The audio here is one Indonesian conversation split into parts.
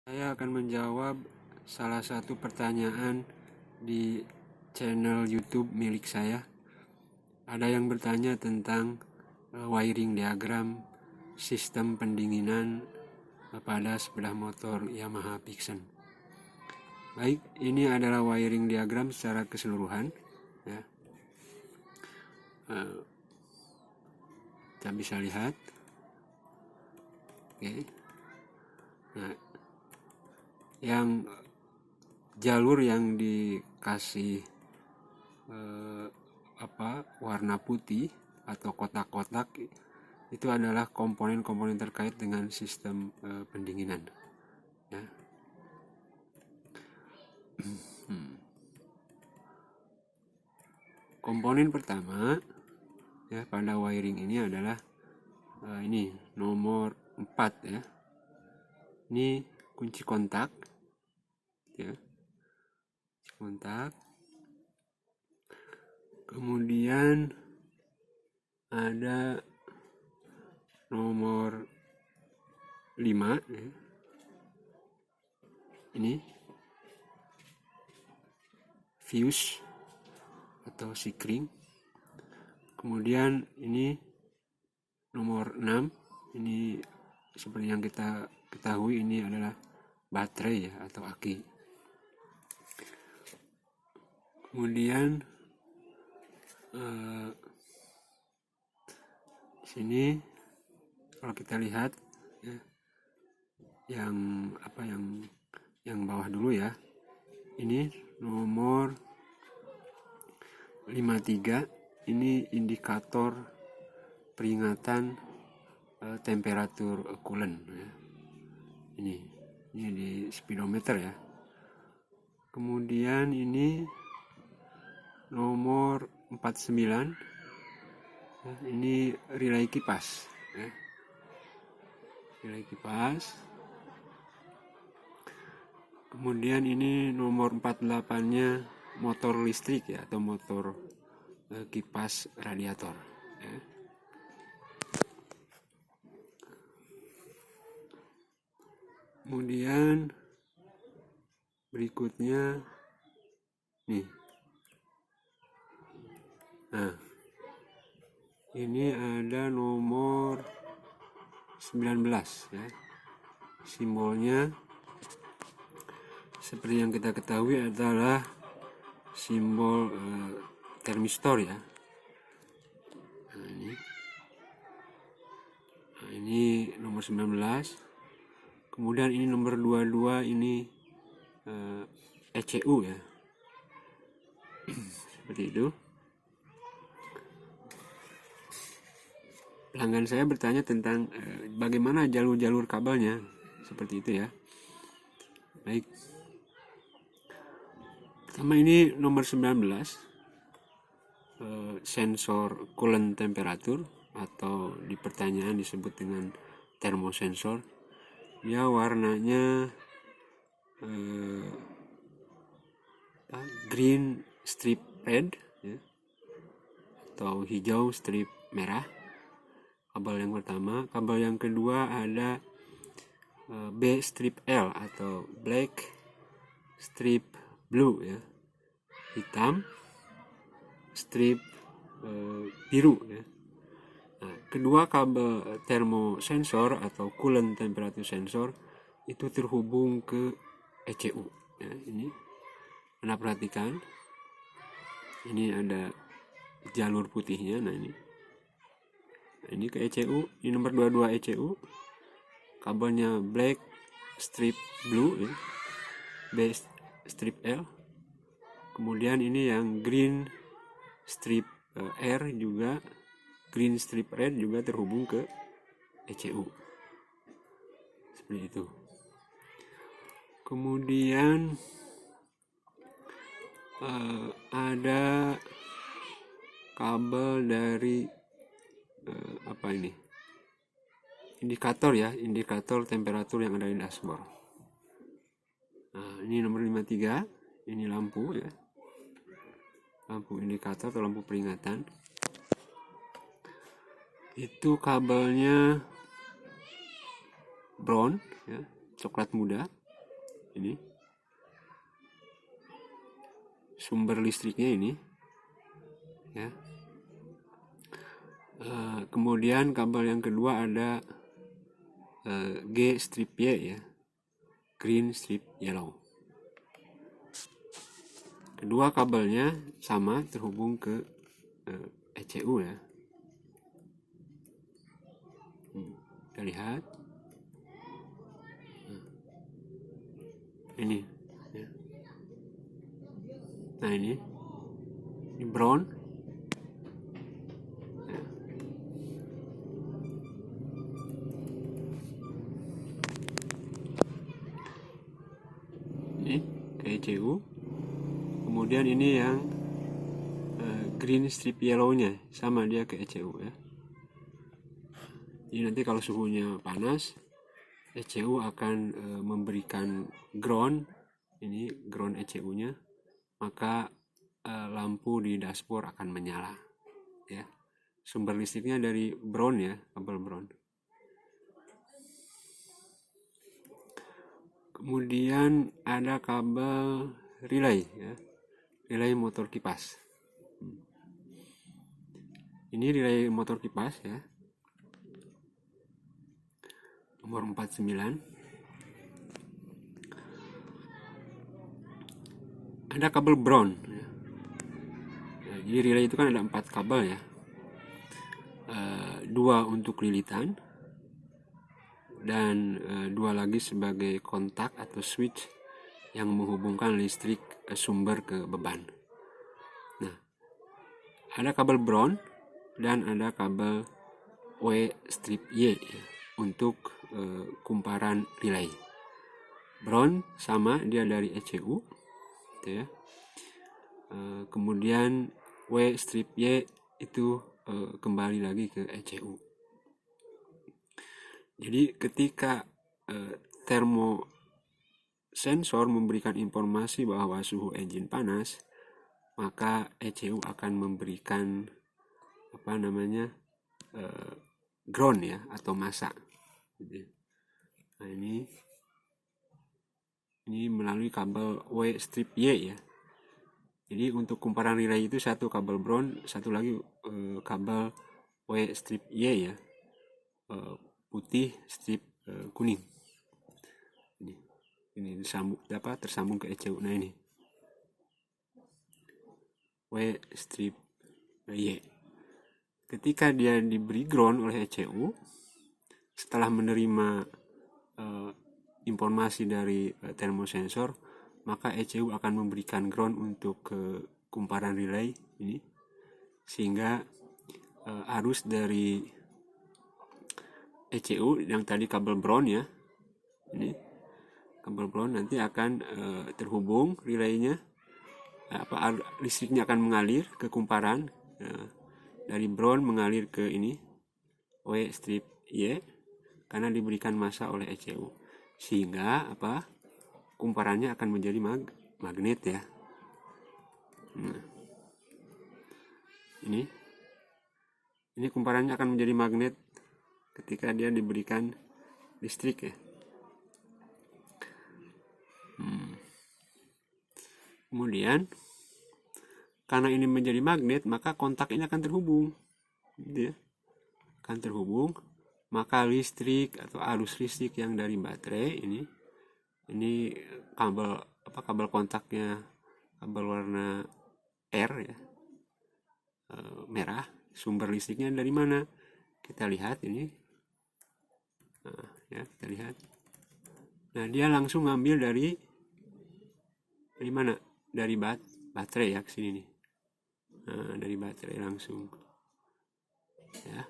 Saya akan menjawab salah satu pertanyaan di channel YouTube milik saya. Ada yang bertanya tentang wiring diagram sistem pendinginan pada sepeda motor Yamaha Pixen. Baik, ini adalah wiring diagram secara keseluruhan. Ya. Kita bisa lihat. Oke. Nah, yang jalur yang dikasih warna putih atau kotak-kotak itu adalah komponen-komponen terkait dengan sistem pendinginan. Ya. Komponen pertama ya pada wiring ini adalah ini nomor 4 ya. Ini kunci kontak ya. Kunci kontak. Kemudian ada nomor 5 ya. Ini fuse atau sikring. Kemudian ini nomor 6. Ini seperti yang kita ketahui ini adalah baterai ya atau aki. Kemudian sini kalau kita lihat ya, yang bawah dulu ya. Ini nomor 53. Ini indikator peringatan temperatur coolant ya. Ini di speedometer ya. Kemudian ini nomor 49 ya, ini relay kipas ya. Relay kipas. Kemudian ini nomor 48-nya motor listrik ya atau motor kipas radiator ya. Kemudian berikutnya nih. Nah, ini ada nomor 19 ya. Simbolnya seperti yang kita ketahui adalah simbol termistor ya. Nah, ini nomor 19. Kemudian ini nomor 22 ini ECU ya. Seperti itu. Pelanggan saya bertanya tentang bagaimana jalur-jalur kabelnya. Seperti itu ya. Baik. Pertama ini nomor 19. Sensor coolant temperatur atau di pertanyaan disebut dengan termosensor. Dia warnanya green strip red ya, atau hijau strip merah. Kabel yang pertama. Kabel yang kedua ada B strip L atau black strip blue ya, hitam strip biru ya. Nah, kedua kabel termosensor atau coolant temperature sensor itu terhubung ke ECU ya. Ini Anda perhatikan, ini ada jalur putihnya. Nah, ini ke ECU. Ini nomor 22 ECU. Kabelnya black strip blue ya, B strip L. Kemudian ini yang green strip R juga, green strip red juga terhubung ke ECU. Seperti itu. Kemudian ada kabel dari indikator ya, indikator temperatur yang ada di dashboard. Nah, ini nomor 53. Ini lampu ya, lampu indikator atau lampu peringatan. Itu kabelnya brown ya, coklat muda. ini sumber listriknya ini ya. Kemudian kabel yang kedua ada G strip Y ya, green strip yellow. Kedua kabelnya sama terhubung ke ECU ya. Kita lihat ini ya. Nah ini brown ya. Ini ke ECU. Kemudian ini yang green strip yellow-nya sama dia ke ECU ya. Jadi nanti kalau suhunya panas, ECU akan memberikan ground, ini ground ECU-nya, maka lampu di dashboard akan menyala ya. Sumber listriknya dari brown ya, kabel brown. Kemudian ada kabel relay ya, relay motor kipas. Ini relay motor kipas ya, nomor 49. Ada kabel brown ya. Nah, jadi relay itu kan ada 4 kabel ya, 2 untuk lilitan dan 2 lagi sebagai kontak atau switch yang menghubungkan listrik sumber ke beban. Nah, ada kabel brown dan ada kabel W strip Y ya, untuk kumparan relay. Brown sama dia dari ECU gitu ya. Kemudian W strip Y itu kembali lagi ke ECU. Jadi ketika termosensor memberikan informasi bahwa suhu engine panas, maka ECU akan memberikan ground ya atau massa. Nah ini melalui kabel W strip Y ya. Jadi untuk kumparan relay itu satu kabel brown, satu lagi kabel W strip Y ya, putih strip kuning. Ini tersambung ke ECU. Nah ini W strip Y. Ketika dia diberi ground oleh ECU, setelah menerima informasi dari termosensor, maka ECU akan memberikan ground untuk kumparan relay ini, sehingga arus dari ECU yang tadi kabel brown ya, ini kabel brown nanti akan terhubung relaynya, listriknya akan mengalir ke kumparan, dari brown mengalir ke ini W strip Y karena diberikan massa oleh ECU, sehingga kumparannya akan menjadi magnet ya. Nah, ini kumparannya akan menjadi magnet ketika dia diberikan listrik ya. Kemudian karena ini menjadi magnet, maka kontak ini akan terhubung gitu ya. Akan terhubung, maka listrik atau arus listrik yang dari baterai ini kabel kontaknya kabel warna R ya, merah. Sumber listriknya dari mana? Kita lihat ini. Nah, ya, kita lihat. Nah, dia langsung ngambil dari mana? Dari baterai ya, ke sini nih. Nah, dari baterai langsung. Ya.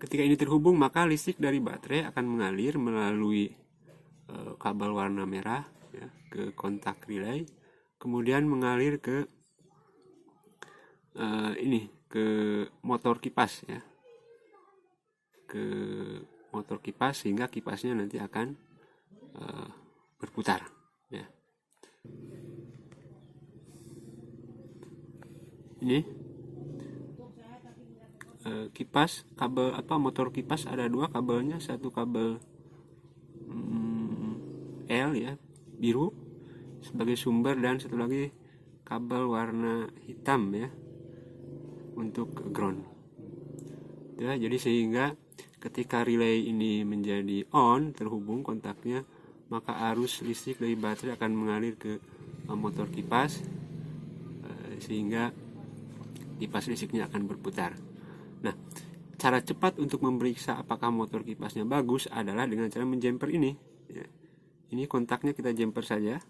Ketika ini terhubung, maka listrik dari baterai akan mengalir melalui kabel warna merah ya, ke kontak relay, kemudian mengalir ke ke motor kipas ya, ke motor kipas, sehingga kipasnya nanti akan berputar ya. Ini kipas, kabel motor kipas ada 2 kabelnya, satu kabel L ya, biru sebagai sumber, dan satu lagi kabel warna hitam ya untuk ground ya. Jadi sehingga ketika relay ini menjadi on, terhubung kontaknya, maka arus listrik dari baterai akan mengalir ke motor kipas, sehingga kipas listriknya akan berputar. Nah, cara cepat untuk memeriksa apakah motor kipasnya bagus adalah dengan cara menjumper ini ya. Ini kontaknya kita jumper saja,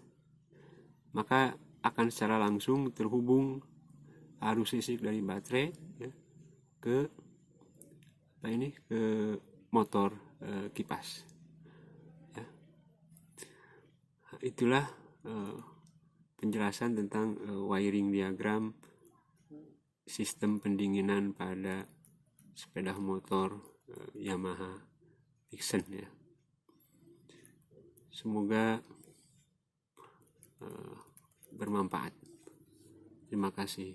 maka akan secara langsung terhubung arus listrik dari baterai ya, ke motor kipas ya. Itulah penjelasan tentang wiring diagram sistem pendinginan pada sepeda motor Yamaha Vixen ya. Semoga bermanfaat. Terima kasih.